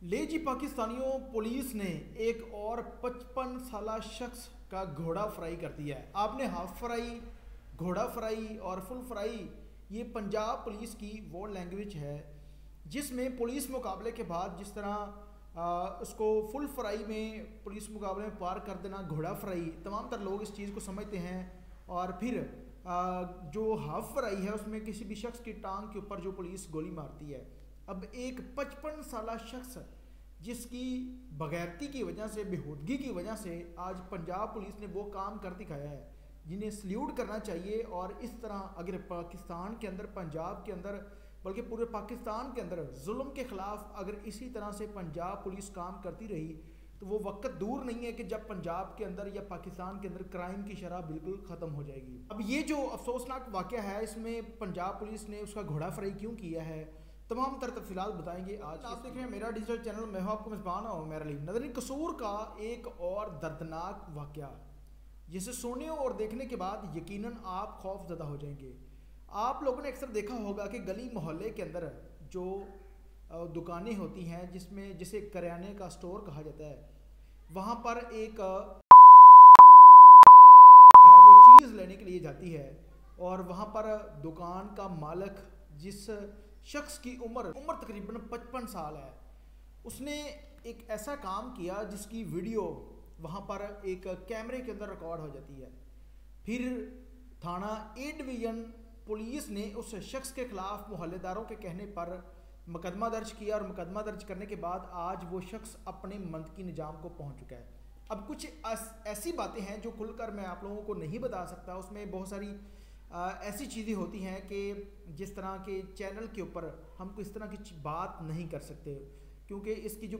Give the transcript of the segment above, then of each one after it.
ले जी पाकिस्तानियों, पुलिस ने एक और 55 साला शख्स का घोड़ा फ्राई कर दिया है। आपने हाफ फ्राई, घोड़ा फ्राई और फुल फ्राई, ये पंजाब पुलिस की वो लैंग्वेज है जिसमें पुलिस मुकाबले के बाद जिस तरह उसको फुल फ्राई में पुलिस मुकाबले में पार कर देना घोड़ा फ्राई, तमाम तर लोग इस चीज़ को समझते हैं। और फिर जो हाफ फ्राई है उसमें किसी भी शख्स की टांग के ऊपर जो पुलिस गोली मारती है। अब एक 55 साला शख्स जिसकी बगैरती की वजह से, बेहूदगी की वजह से आज पंजाब पुलिस ने वो काम कर दिखाया है जिन्हें सल्यूट करना चाहिए। और इस तरह अगर पाकिस्तान के अंदर, पंजाब के अंदर, बल्कि पूरे पाकिस्तान के अंदर जुल्म के ख़िलाफ़ अगर इसी तरह से पंजाब पुलिस काम करती रही तो वो वक्त दूर नहीं है कि जब पंजाब के अंदर या पाकिस्तान के अंदर क्राइम की शरह बिल्कुल ख़त्म हो जाएगी। अब ये जो अफसोसनाक वाक़या है, इसमें पंजाब पुलिस ने उसका घोड़ा फ्राई क्यों किया है, तमाम तर तफसीलात बताएंगे आज। आप देख रहे हैं मेरा डिजिटल चैनल, मैं हूं आपको मेज़बान और मेरा ली नजर कसूर का एक और दर्दनाक वाक़या जिसे सुनने और देखने के बाद यकीनन आप खौफजदा हो जाएंगे। आप लोगों ने अक्सर देखा होगा कि गली मोहल्ले के अंदर जो दुकानें होती हैं जिसमें जिसे करियाने का स्टोर कहा जाता है, वहाँ पर एक वो चीज़ लेने के लिए जाती है और वहाँ पर दुकान का मालिक, जिस शख्स की उम्र तकरीबन 55 साल है, उसने एक ऐसा काम किया जिसकी वीडियो वहाँ पर एक कैमरे के अंदर रिकॉर्ड हो जाती है। फिर थाना ए डिवीज़न पुलिस ने उस शख्स के खिलाफ मोहल्लेदारों के कहने पर मुकदमा दर्ज किया और मुकदमा दर्ज करने के बाद आज वो शख्स अपने मंतकी निजाम को पहुँच चुका है। अब कुछ ऐसी बातें हैं जो खुलकर मैं आप लोगों को नहीं बता सकता। उसमें बहुत सारी ऐसी चीज़ें होती हैं कि जिस तरह के चैनल के ऊपर हम इस तरह की बात नहीं कर सकते, क्योंकि इसकी जो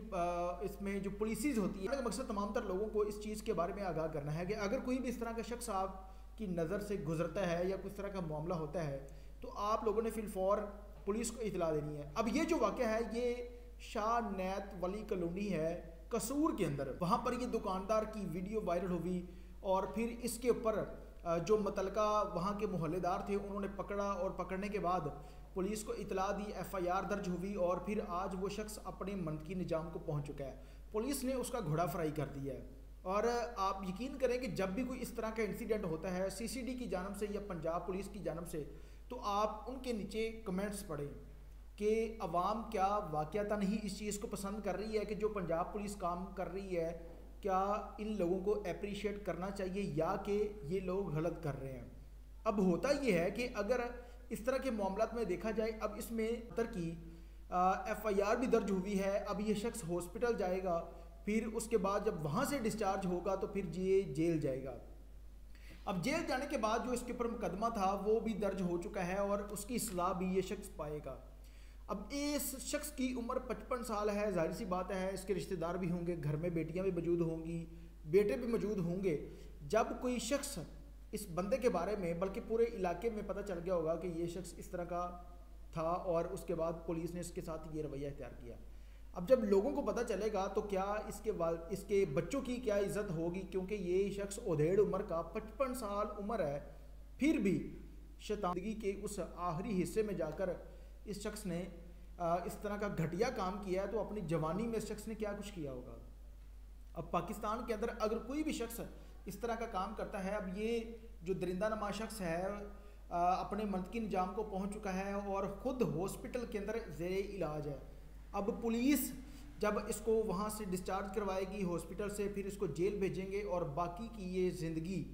इसमें जो पॉलिसीज़ होती है, मकसद तमाम तर लोगों को इस चीज़ के बारे में आगाह करना है कि अगर कोई भी इस तरह का शख्स आपकी नज़र से गुजरता है या कुछ तरह का मामला होता है तो आप लोगों ने फिलफौर पुलिस को इतला देनी है। अब ये जो वाक़या है ये शाह नैत वली कॉलोनी है कसूर के अंदर, वहाँ पर ये दुकानदार की वीडियो वायरल हुई और फिर इसके ऊपर जो मुतलका वहाँ के मोहल्लेदार थे उन्होंने पकड़ा और पकड़ने के बाद पुलिस को इतला दी, FIR दर्ज हुई और फिर आज वो शख्स अपने मंतकी निजाम को पहुँच चुका है। पुलिस ने उसका घोड़ा फ्राई कर दिया है। और आप यकीन करें कि जब भी कोई इस तरह का इंसिडेंट होता है CCD की जानब से या पंजाब पुलिस की जानब से, तो आप उनके नीचे कमेंट्स पढ़ें कि अवाम क्या वाक़याता नहीं इस चीज़ को पसंद कर रही है कि जो पंजाब पुलिस काम कर रही है, क्या इन लोगों को अप्रिशिएट करना चाहिए या कि ये लोग गलत कर रहे हैं। अब होता ये है कि अगर इस तरह के मामलात में देखा जाए, अब इसमें तर की FIR भी दर्ज हुई है। अब ये शख्स हॉस्पिटल जाएगा, फिर उसके बाद जब वहाँ से डिस्चार्ज होगा तो फिर ये जेल जाएगा। अब जेल जाने के बाद जो इसके ऊपर मुकदमा था वो भी दर्ज हो चुका है और उसकी सलाह भी ये शख्स पाएगा। अब इस शख्स की उम्र 55 साल है, जाहिर सी बात है इसके रिश्तेदार भी होंगे, घर में बेटियां भी मौजूद होंगी, बेटे भी मौजूद होंगे। जब कोई शख्स इस बंदे के बारे में, बल्कि पूरे इलाके में पता चल गया होगा कि ये शख्स इस तरह का था और उसके बाद पुलिस ने इसके साथ ये रवैया इख्तियार किया। अब जब लोगों को पता चलेगा तो क्या इसके बच्चों की क्या इज़्ज़त होगी, क्योंकि ये शख्स उधेड़ उम्र का 55 साल उम्र है, फिर भी शैतानगी के उस आखिरी हिस्से में जाकर इस शख्स ने इस तरह का घटिया काम किया है। तो अपनी जवानी में इस शख्स ने क्या कुछ किया होगा। अब पाकिस्तान के अंदर अगर कोई भी शख्स इस तरह का काम करता है, अब ये जो दरिंदा नमा शख्स है अपने मंतकी निजाम को पहुंच चुका है और ख़ुद हॉस्पिटल के अंदर ज़ेरे इलाज है। अब पुलिस जब इसको वहाँ से डिस्चार्ज करवाएगी हॉस्पिटल से, फिर इसको जेल भेजेंगे और बाकी की ये ज़िंदगी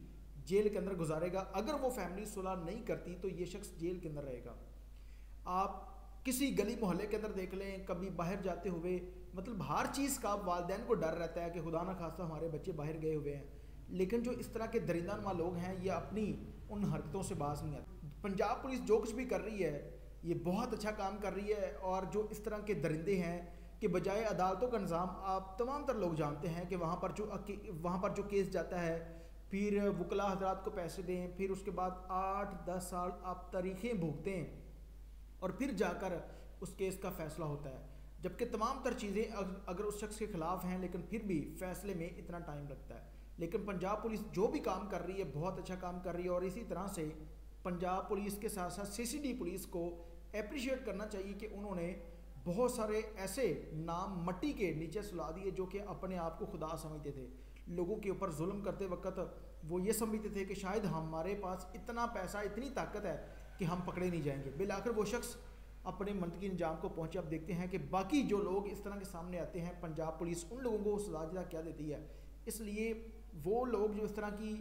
जेल के अंदर गुजारेगा। अगर वो फैमिली सुलह नहीं करती तो ये शख्स जेल के अंदर रहेगा। आप किसी गली मोहल्ले के अंदर देख लें, कभी बाहर जाते हुए, मतलब हर चीज़ का वालिदैन को डर रहता है कि खुदा ना खास्ता हमारे बच्चे बाहर गए हुए हैं, लेकिन जो इस तरह के दरिंदा नुमा लोग हैं ये अपनी उन हरकतों से बाज नहीं आते। पंजाब पुलिस जो कुछ भी कर रही है ये बहुत अच्छा काम कर रही है। और जो इस तरह के दरिंदे हैं कि बजाय अदालतों का निज़ाम, आप तमाम तर लोग जानते हैं कि वहाँ पर जो केस जाता है, फिर वकला हजरात को पैसे दें, फिर उसके बाद 8-10 साल आप तारीखें भुगतें और फिर जाकर उस केस का फ़ैसला होता है। जबकि तमाम तर चीज़ें अगर उस शख्स के ख़िलाफ़ हैं लेकिन फिर भी फ़ैसले में इतना टाइम लगता है। लेकिन पंजाब पुलिस जो भी काम कर रही है बहुत अच्छा काम कर रही है। और इसी तरह से पंजाब पुलिस के साथ साथ CCD पुलिस को अप्रिशिएट करना चाहिए कि उन्होंने बहुत सारे ऐसे नाम मट्टी के नीचे सुला दिए जो कि अपने आप को खुदा समझते थे। लोगों के ऊपर जुल्म करते वक्त वो ये समझते थे कि शायद हमारे पास इतना पैसा, इतनी ताकत है कि हम पकड़े नहीं जाएंगे। बिलाखिर वो शख्स अपने मंतकी अंजाम को पहुंचे। अब देखते हैं कि बाकी जो लोग इस तरह के सामने आते हैं, पंजाब पुलिस उन लोगों को सजा क्या देती है। इसलिए वो लोग जो इस तरह की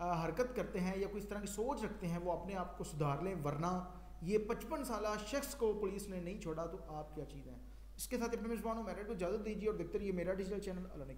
हरकत करते हैं या कोई इस तरह की सोच रखते हैं, वो अपने आप को सुधार लें, वरना ये 55 साल शख्स को पुलिस ने नहीं छोड़ा तो आप क्या चीज़ हैं। इसके साथ अपने मेजबानों मेरिट को इजाज़त दीजिए और देखते रहिए मेरा डिजिटल चैनल।